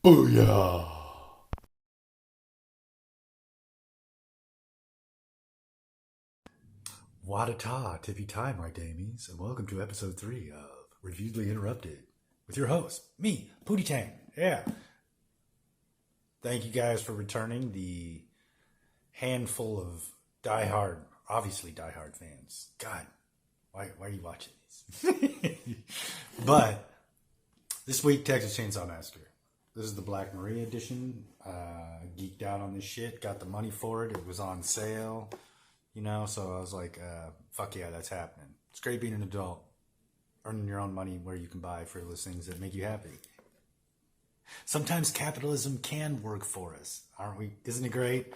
Booyah! Wadata, tippy time, my damies, and welcome to episode 3 of Reviewedly Interrupted with your host, me, Pootie Tang. Yeah. Thank you guys for returning, the handful of obviously diehard fans. God, why are you watching these? But this week, Texas Chainsaw Massacre. This is the Black Maria edition. Geeked out on this shit. Got the money for it. It was on sale. So I was like, fuck yeah, that's happening. It's great being an adult. Earning your own money where you can buy frivolous things that make you happy. Sometimes capitalism can work for us, aren't we? Isn't it great?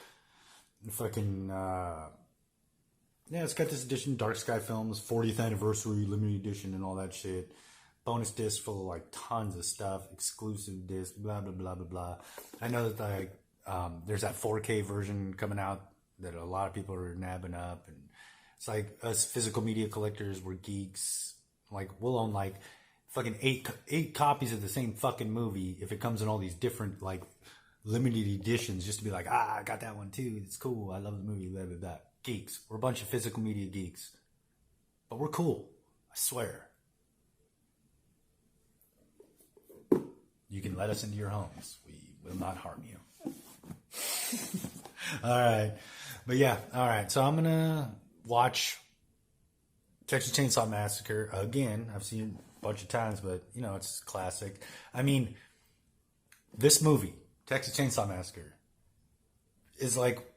It's got this edition, Dark Sky Films, 40th anniversary, limited edition, and all that shit. Bonus disc full of like tons of stuff, exclusive disc, blah blah blah blah blah. I know that there's that 4K version coming out that a lot of people are nabbing up, and it's like us physical media collectors, we're geeks. Like we'll own like fucking eight copies of the same fucking movie if it comes in all these different like limited editions, just to be like, I got that one too. It's cool. I love the movie. Blah blah blah. Geeks. We're a bunch of physical media geeks, but we're cool. I swear. You can let us into your homes. We will not harm you. All right. But yeah, all right. So I'm going to watch Texas Chainsaw Massacre again. I've seen it a bunch of times, but, it's classic. I mean, this movie, Texas Chainsaw Massacre, is like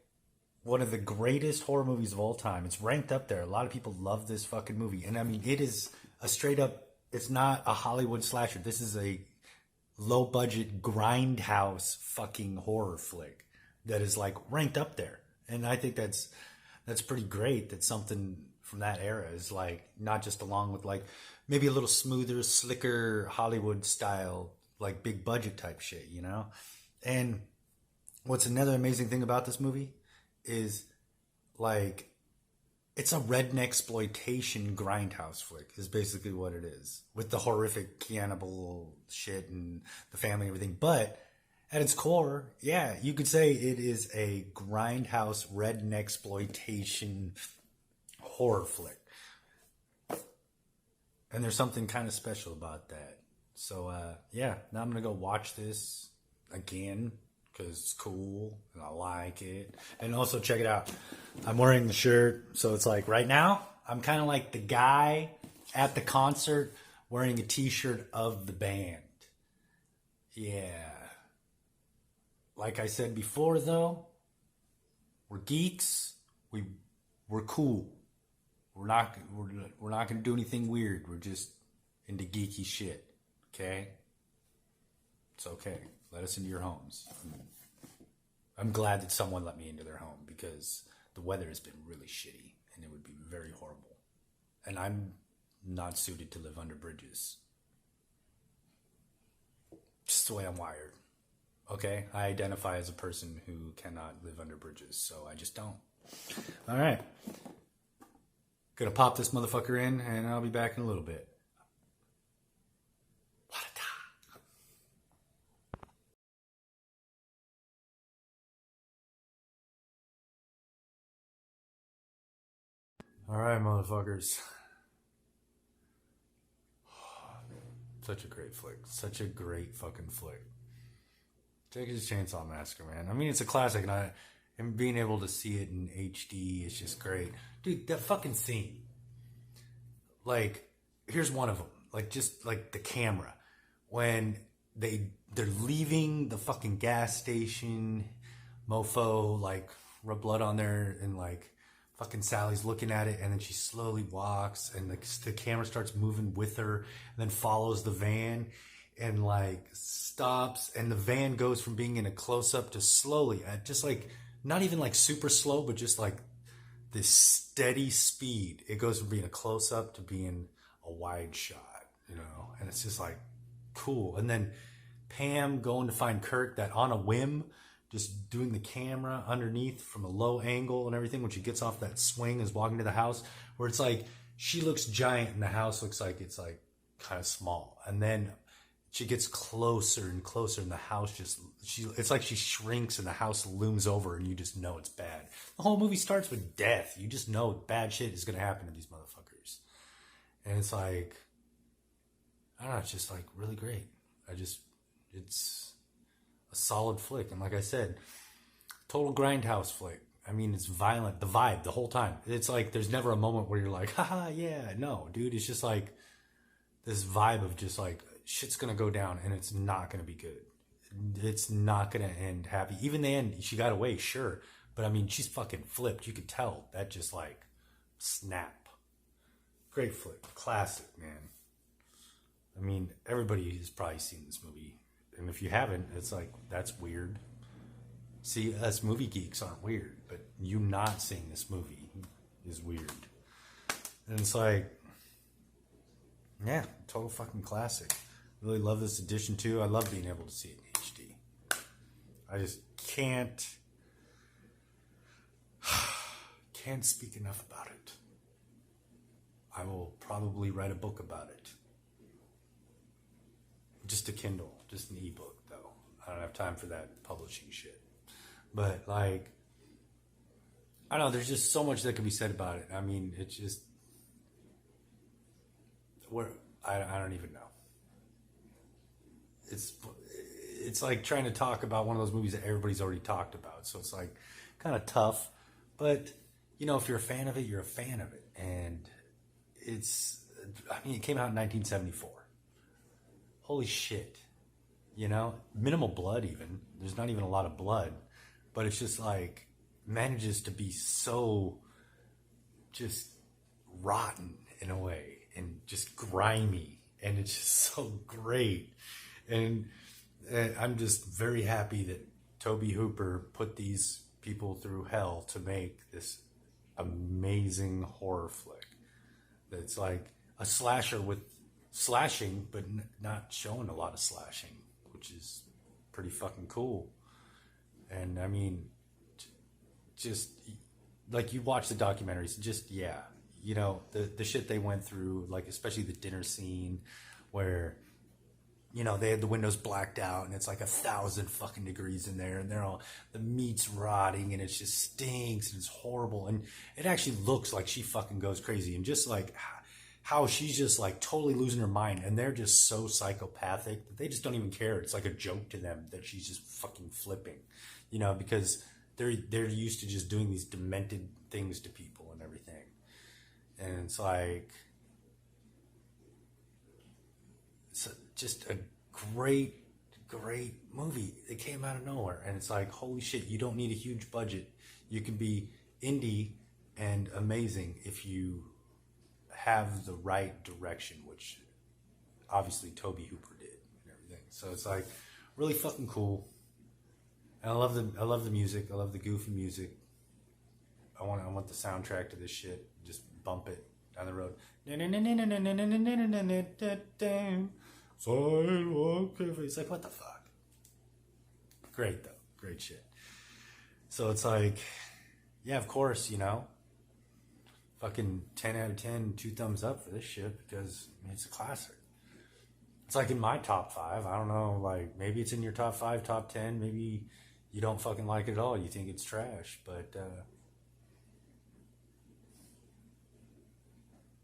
one of the greatest horror movies of all time. It's ranked up there. A lot of people love this fucking movie. And I mean, it is a straight up, it's not a Hollywood slasher. This is a low budget grindhouse fucking horror flick that is like ranked up there. And I think that's pretty great that something from that era is like not just along with like maybe a little smoother, slicker Hollywood style, like big budget type shit, And what's another amazing thing about this movie is like it's a redneck exploitation grindhouse flick is basically what it is, with the horrific cannibal shit and the family and everything. But at its core, yeah, you could say it is a grindhouse redneck exploitation horror flick. And there's something kind of special about that. So, now I'm going to go watch this again because it's cool and I like it. And also check it out. I'm wearing the shirt. So it's like right now, I'm kind of like the guy at the concert wearing a t-shirt of the band. Yeah. Like I said before, though, we're geeks. We're cool. We're not going to do anything weird. We're just into geeky shit. Okay? It's okay. Let us into your homes. I'm glad that someone let me into their home because the weather has been really shitty and it would be very horrible. And I'm not suited to live under bridges. Just the way I'm wired. Okay? I identify as a person who cannot live under bridges, so I just don't. All right. Gonna pop this motherfucker in and I'll be back in a little bit. All right, motherfuckers. Such a great flick. Such a great fucking flick. Texas Chainsaw Massacre, man. I mean, it's a classic, and being able to see it in HD is just great. Dude, that fucking scene. Like, here's one of them. Like, just like the camera. When they're leaving the fucking gas station, mofo, like, rub blood on there, and like, fucking Sally's looking at it, and then she slowly walks, and the camera starts moving with her, and then follows the van, and like stops, and the van goes from being in a close-up to slowly, at just like, not even like super slow, but just like this steady speed. It goes from being a close-up to being a wide shot, and it's just like cool. And then Pam going to find Kurt, that on a whim, just doing the camera underneath from a low angle and everything when she gets off that swing is walking to the house, where it's like she looks giant and the house looks like it's like kind of small. And then she gets closer and closer, and the house it's like she shrinks and the house looms over, and you just know it's bad. The whole movie starts with death. You just know bad shit is going to happen to these motherfuckers. And it's like, I don't know, it's just like really great. It's a solid flick. And like I said, total grindhouse flick. I mean, it's violent, the vibe, the whole time. It's like, there's never a moment where you're like, haha, yeah. No, dude, it's just like this vibe of just like, shit's gonna go down and it's not gonna be good. It's not gonna end happy. Even the end, she got away, sure. But I mean, she's fucking flipped. You could tell that just like, snap. Great flick. Classic, man. I mean, everybody has probably seen this movie. And if you haven't, it's like, that's weird. See, us movie geeks aren't weird, but you not seeing this movie is weird. And it's like, yeah, total fucking classic. Really love this edition too. I love being able to see it in HD. I just can't speak enough about it. I will probably write a book about it. Just a Kindle, just an ebook though. I don't have time for that publishing shit. But like, I don't know, there's just so much that could be said about it. I mean, it's just, I don't even know. It's like trying to talk about one of those movies that everybody's already talked about. So it's like kind of tough. But, you know, if you're a fan of it, you're a fan of it. And it came out in 1974. Holy shit. You know, minimal blood even. There's not even a lot of blood. But it's just like, manages to be so just rotten in a way. And just grimy. And it's just so great. And I'm just very happy that Tobe Hooper put these people through hell to make this amazing horror flick. That's like a slasher with slashing, but not showing a lot of slashing, which is pretty fucking cool. And I mean, just like you watch the documentaries, just, yeah, you know, the shit they went through, like especially the dinner scene where, you know, they had the windows blacked out and it's like 1,000 fucking degrees in there and the meat's rotting and it just stinks and it's horrible. And it actually looks like she fucking goes crazy. And just like how she's just like totally losing her mind and they're just so psychopathic that they just don't even care. It's like a joke to them that she's just fucking flipping, you know, because they're used to just doing these demented things to people and everything. And it's like, it's just a great movie. It came out of nowhere. And it's like, holy shit, you don't need a huge budget. You can be indie and amazing if you have the right direction, which obviously Tobe Hooper did and everything. So it's like really fucking cool. And I love the music. I love the goofy music. I want the soundtrack to this shit. Just bump it down the road. It's like, what the fuck? Great though. Great shit. So it's like, yeah, of course, you know, fucking 10 out of 10, 2 thumbs up for this shit because I mean, it's a classic. It's like in my top 5. I don't know, like maybe it's in your top 5, top 10. Maybe you don't fucking like it at all. You think it's trash, but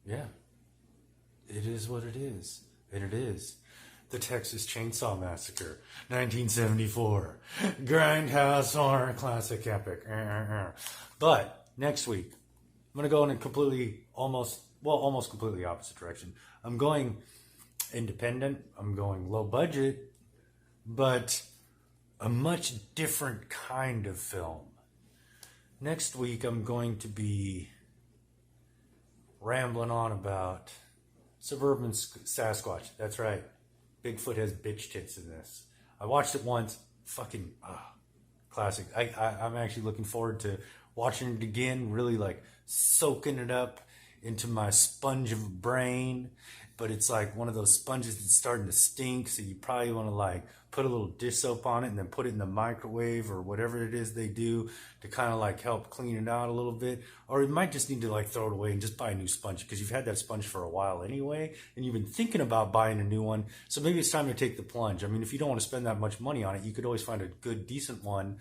yeah, it is what it is. And it is the Texas Chainsaw Massacre, 1974. Grindhouse horror classic epic. But next week, I'm going to go in a almost completely opposite direction. I'm going independent. I'm going low budget, but a much different kind of film. Next week, I'm going to be rambling on about Suburban Sasquatch. That's right. Bigfoot has bitch tits in this. I watched it once. Fucking classic. I'm actually looking forward to watching it again, really like soaking it up into my sponge of a brain, but it's like one of those sponges that's starting to stink, so you probably want to like put a little dish soap on it and then put it in the microwave or whatever it is they do to kind of like help clean it out a little bit. Or you might just need to like throw it away and just buy a new sponge because you've had that sponge for a while anyway and you've been thinking about buying a new one. So maybe it's time to take the plunge. I mean, if you don't want to spend that much money on it, you could always find a good decent one,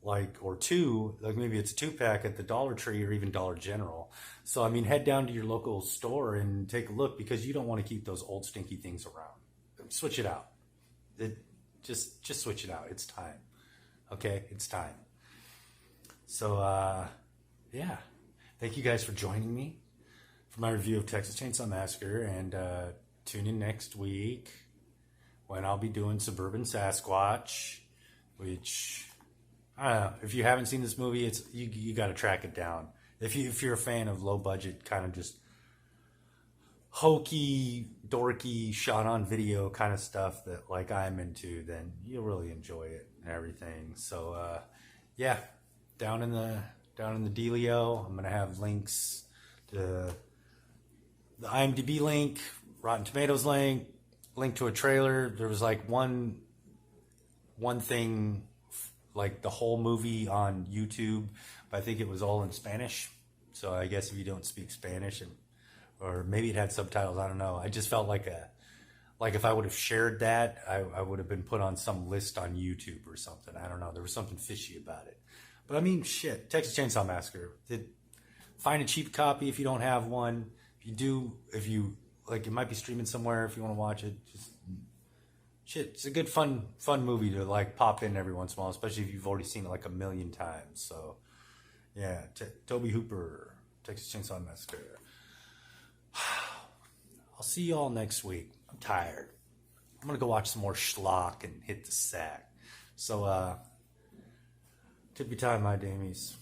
like, or two, like maybe it's a 2-pack at the Dollar Tree or even Dollar General. So I mean, head down to your local store and take a look because you don't want to keep those old stinky things around. Switch it out. Just switch it out. It's time. Okay, it's time. So yeah, thank you guys for joining me for my review of Texas Chainsaw Massacre, and tune in next week when I'll be doing Suburban Sasquatch, which I don't know. If you haven't seen this movie, it's you got to track it down. If you're a fan of low budget, kind of just hokey, dorky, shot on video kind of stuff that like I'm into, then you'll really enjoy it and everything. So yeah, down in the dealio, I'm gonna have links to the IMDb link, Rotten Tomatoes link to a trailer. There was like one thing, like the whole movie on YouTube, but I think it was all in Spanish. So I guess if you don't speak Spanish, or maybe it had subtitles, I don't know. I just felt like if I would have shared that, I would have been put on some list on YouTube or something. I don't know. There was something fishy about it. But I mean, shit, Texas Chainsaw Massacre. Find a cheap copy if you don't have one. If you like, it might be streaming somewhere if you want to watch it. Just shit, it's a good fun movie to like pop in every once in a while, especially if you've already seen it like a million times. So yeah, Toby Hooper, Texas Chainsaw Massacre. I'll see you all next week. I'm tired. I'm gonna go watch some more schlock and hit the sack. So tip your time, my damies.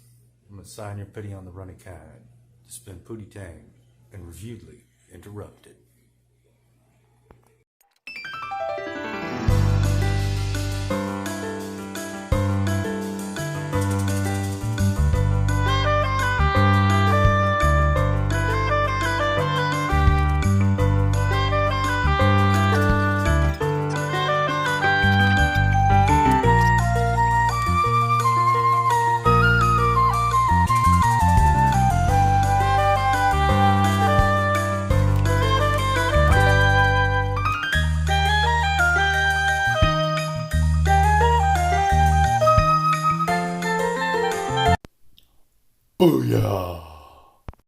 I'm gonna sign your pity on the running kind. It's been Pootie Tang and Reviewedly Interrupted. Booyah!